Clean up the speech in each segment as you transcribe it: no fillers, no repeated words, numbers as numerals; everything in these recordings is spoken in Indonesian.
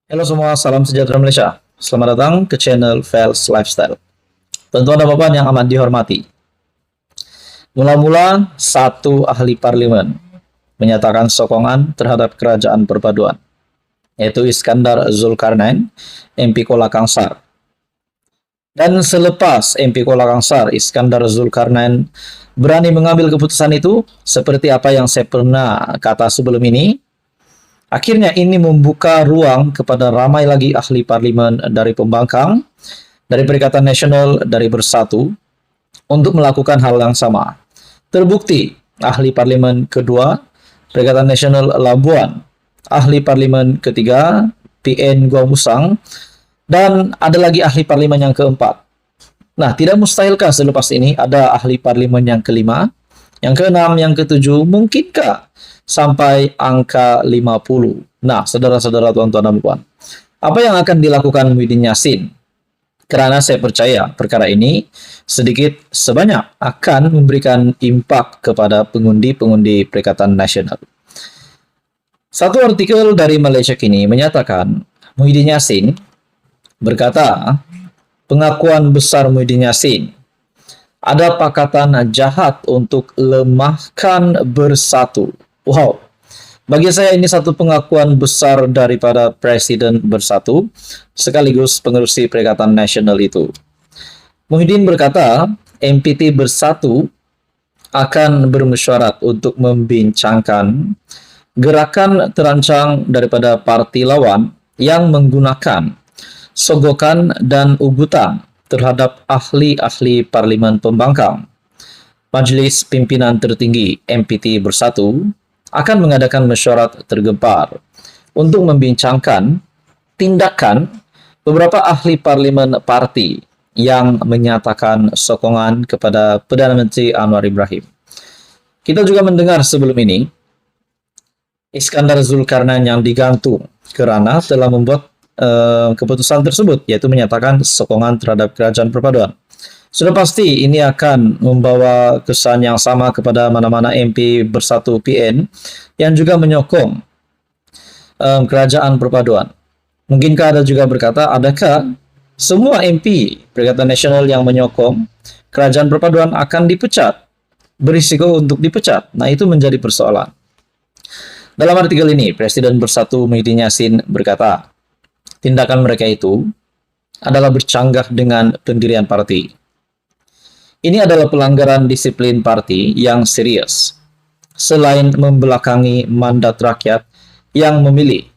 Halo semua, salam sejahtera Malaysia. Selamat datang ke channel Fels Lifestyle. Tentu ada bapak yang amat dihormati. Mula-mula, satu ahli parlimen menyatakan sokongan terhadap kerajaan perpaduan, yaitu Iskandar Zulkarnain, MP Kuala Kangsar. Dan selepas MP Kuala Kangsar, Iskandar Zulkarnain berani mengambil keputusan itu, seperti apa yang saya pernah kata sebelum ini, akhirnya ini membuka ruang kepada ramai lagi ahli parlimen dari pembangkang, dari Perikatan Nasional, dari Bersatu, untuk melakukan hal yang sama. Terbukti, ahli parlimen kedua, Perikatan Nasional Labuan, ahli parlimen ketiga, PN Gua Musang, dan ada lagi ahli parlimen yang keempat. Nah, tidak mustahilkah selepas ini ada ahli parlimen yang kelima, yang keenam, yang ketujuh, mungkinkah sampai angka 50? Nah, saudara-saudara, tuan-tuan dan puan, apa yang akan dilakukan Muhyiddin Yassin? Karena saya percaya perkara ini sedikit sebanyak akan memberikan impak kepada pengundi-pengundi Perikatan Nasional. Satu artikel dari Malaysia Kini menyatakan Muhyiddin Yassin berkata, pengakuan besar Muhyiddin Yassin, ada pakatan jahat untuk lemahkan Bersatu. Wow, bagi saya ini satu pengakuan besar daripada Presiden Bersatu sekaligus pengerusi Perikatan Nasional itu. Muhyiddin berkata, MPT Bersatu akan bermesyuarat untuk membincangkan gerakan terancang daripada parti lawan yang menggunakan sogokan dan ugutan terhadap ahli-ahli parlimen pembangkang. Majlis Pimpinan Tertinggi MPT Bersatu akan mengadakan mesyuarat tergempar untuk membincangkan tindakan beberapa ahli parlimen parti yang menyatakan sokongan kepada Perdana Menteri Anwar Ibrahim. Kita juga mendengar sebelum ini Iskandar Zulkarnain yang digantung kerana telah membuat keputusan tersebut, yaitu menyatakan sokongan terhadap kerajaan perpaduan. Sudah pasti ini akan membawa kesan yang sama kepada mana-mana MP Bersatu PN yang juga menyokong kerajaan perpaduan. Mungkinkah ada juga berkata, adakah semua MP Perikatan Nasional yang menyokong kerajaan perpaduan akan dipecat? Berisiko untuk dipecat. Nah, itu menjadi persoalan. Dalam artikel ini, Presiden Bersatu Muhyiddin Yassin berkata, tindakan mereka itu adalah bercanggah dengan pendirian parti. Ini adalah pelanggaran disiplin parti yang serius, selain membelakangi mandat rakyat yang memilih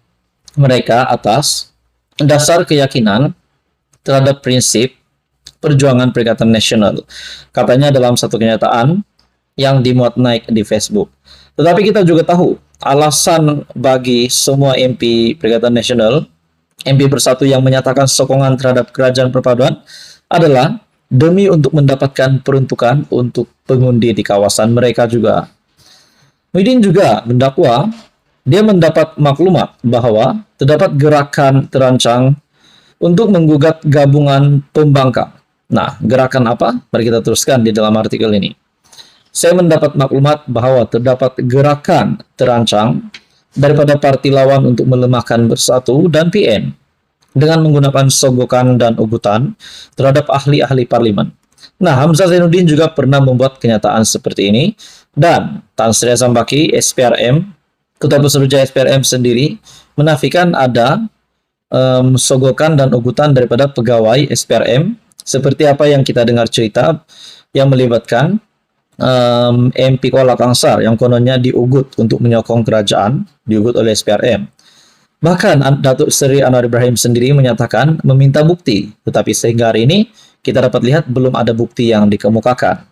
mereka atas dasar keyakinan terhadap prinsip perjuangan Perikatan Nasional, katanya dalam satu kenyataan yang dimuat naik di Facebook. Tetapi kita juga tahu alasan bagi semua MP Perikatan Nasional, MP Bersatu yang menyatakan sokongan terhadap kerajaan perpaduan adalah demi untuk mendapatkan peruntukan untuk pengundi di kawasan mereka juga. Muhyiddin juga mendakwa dia mendapat maklumat bahwa terdapat gerakan terancang untuk menggugat gabungan pembangkang. Nah, gerakan apa? Mari kita teruskan di dalam artikel ini. Saya mendapat maklumat bahwa terdapat gerakan terancang daripada parti lawan untuk melemahkan Bersatu dan PN dengan menggunakan sogokan dan ugutan terhadap ahli-ahli parlimen. Nah, Hamzah Zainuddin juga pernah membuat kenyataan seperti ini, dan Tan Sri Sambaki, SPRM, Ketua Pesuruhjaya SPRM sendiri, menafikan ada sogokan dan ugutan daripada pegawai SPRM, seperti apa yang kita dengar cerita yang melibatkan MP Kuala Kangsar yang kononnya diugut untuk menyokong kerajaan, diugut oleh SPRM. Bahkan Datuk Seri Anwar Ibrahim sendiri menyatakan meminta bukti, tetapi sehingga hari ini kita dapat lihat belum ada bukti yang dikemukakan.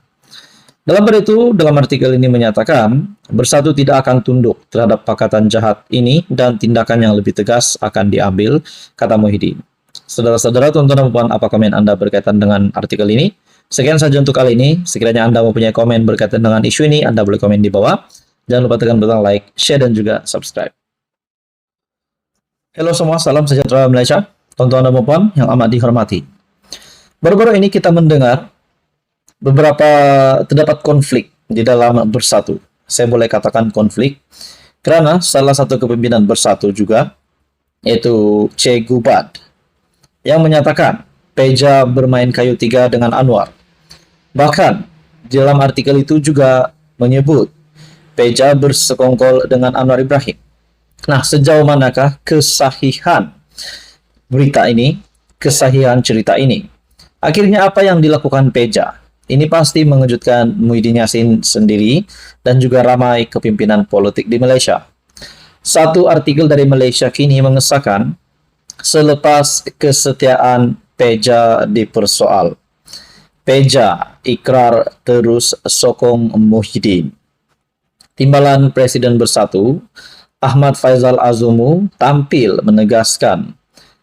Dalam hal itu, dalam artikel ini menyatakan Bersatu tidak akan tunduk terhadap pakatan jahat ini dan tindakan yang lebih tegas akan diambil, kata Muhyiddin. Saudara-saudara, tuan-tuan dan puan, apa komen Anda berkaitan dengan artikel ini? Sekian saja untuk kali ini. Sekiranya Anda mempunyai komen berkaitan dengan isu ini, Anda boleh komen di bawah. Jangan lupa tekan butang like, share, dan juga subscribe. Halo semua, salam sejahtera Malaysia, tuan-tuan dan puan yang amat dihormati. Baru-baru ini kita mendengar beberapa terdapat konflik di dalam Bersatu. Saya boleh katakan konflik, karena salah satu kepimpinan Bersatu juga yaitu Che Gubat, yang menyatakan Peja bermain kayu tiga dengan Anwar. Bahkan, di dalam artikel itu juga menyebut Peja bersekongkol dengan Anwar Ibrahim. Nah, sejauh manakah kesahihan berita ini, kesahihan cerita ini? Akhirnya apa yang dilakukan Peja? Ini pasti mengejutkan Muhyiddin Yassin sendiri dan juga ramai kepimpinan politik di Malaysia. Satu artikel dari Malaysia kini mengesahkan selepas kesetiaan Peja dipersoal. Peja ikrar terus sokong Muhyiddin. Timbalan Presiden Bersatu, Ahmad Faizal Azumu, tampil menegaskan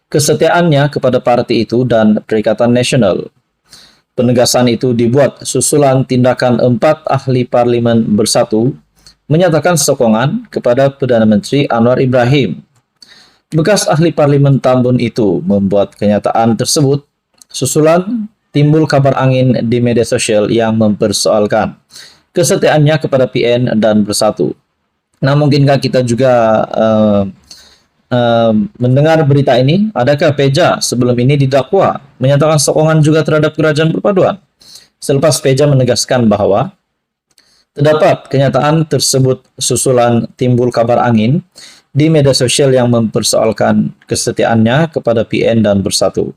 kesetiaannya kepada parti itu dan Perikatan Nasional. Penegasan itu dibuat susulan tindakan 4 ahli parlimen Bersatu menyatakan sokongan kepada Perdana Menteri Anwar Ibrahim. Bekas ahli parlimen Tambun itu membuat kenyataan tersebut susulan timbul kabar angin di media sosial yang mempersoalkan kesetiaannya kepada PN dan Bersatu. Nah, mungkinkah kita juga mendengar berita ini? Adakah Peja sebelum ini didakwa menyatakan sokongan juga terhadap kerajaan perpaduan? Selepas Peja menegaskan bahwa terdapat kenyataan tersebut susulan timbul kabar angin di media sosial yang mempersoalkan kesetiaannya kepada PN dan Bersatu.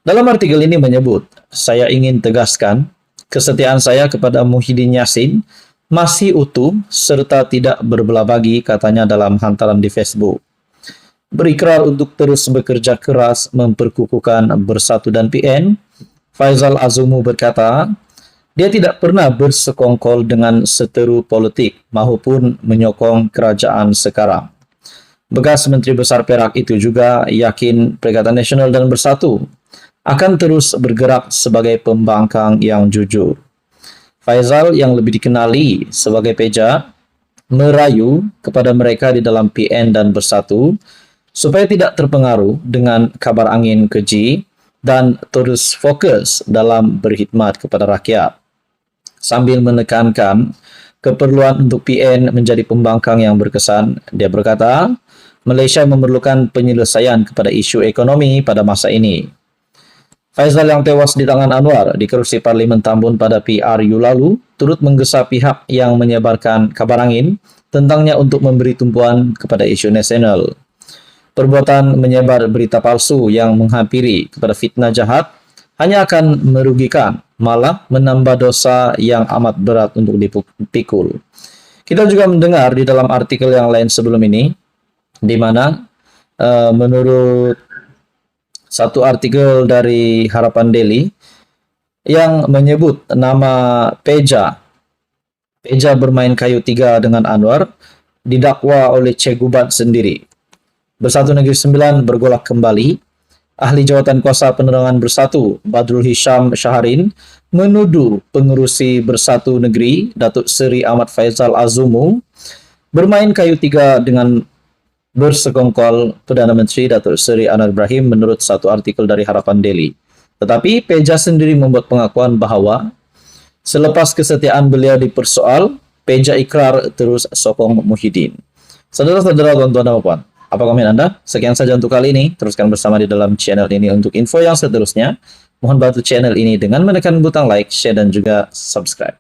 Dalam artikel ini menyebut, saya ingin tegaskan kesetiaan saya kepada Muhyiddin Yassin masih utuh serta tidak berbelah bagi, katanya dalam hantaran di Facebook. Berikrar untuk terus bekerja keras memperkukuhkan Bersatu dan PN, Faizal Azumu berkata, dia tidak pernah bersekongkol dengan seteru politik maupun menyokong kerajaan sekarang. Bekas Menteri Besar Perak itu juga yakin Perikatan Nasional dan Bersatu akan terus bergerak sebagai pembangkang yang jujur. Faizal yang lebih dikenali sebagai Peja merayu kepada mereka di dalam PN dan Bersatu supaya tidak terpengaruh dengan kabar angin keji dan terus fokus dalam berkhidmat kepada rakyat. Sambil menekankan keperluan untuk PN menjadi pembangkang yang berkesan, dia berkata, Malaysia memerlukan penyelesaian kepada isu ekonomi pada masa ini. Faizal yang tewas di tangan Anwar di kerusi Parlimen Tambun pada PRU lalu turut menggesa pihak yang menyebarkan kabar angin tentangnya untuk memberi tumpuan kepada isu nasional. Perbuatan menyebar berita palsu yang menghampiri kepada fitnah jahat hanya akan merugikan, malah menambah dosa yang amat berat untuk dipikul. Kita juga mendengar di dalam artikel yang lain sebelum ini, di mana menurut satu artikel dari Harapan Daily yang menyebut nama Peja bermain kayu tiga dengan Anwar didakwa oleh Che Gubat sendiri. Bersatu Negeri Sembilan bergolak kembali. Ahli Jawatan Kuasa Penerangan Bersatu, Badrul Hisham Syaharin, menuduh pengerusi Bersatu Negeri, Datuk Seri Ahmad Faizal Azumu, bermain kayu tiga dengan bersekongkol Perdana Menteri Datuk Seri Anwar Ibrahim menurut satu artikel dari Harapan Daily. Tetapi Peja sendiri membuat pengakuan bahwa selepas kesetiaan beliau dipersoal, Peja ikrar terus sokong Muhyiddin. Saudara-saudara, tuan-tuan dan puan, apa komen Anda? Sekian saja untuk kali ini. Teruskan bersama di dalam channel ini untuk info yang seterusnya. Mohon bantu channel ini dengan menekan butang like, share, dan juga subscribe.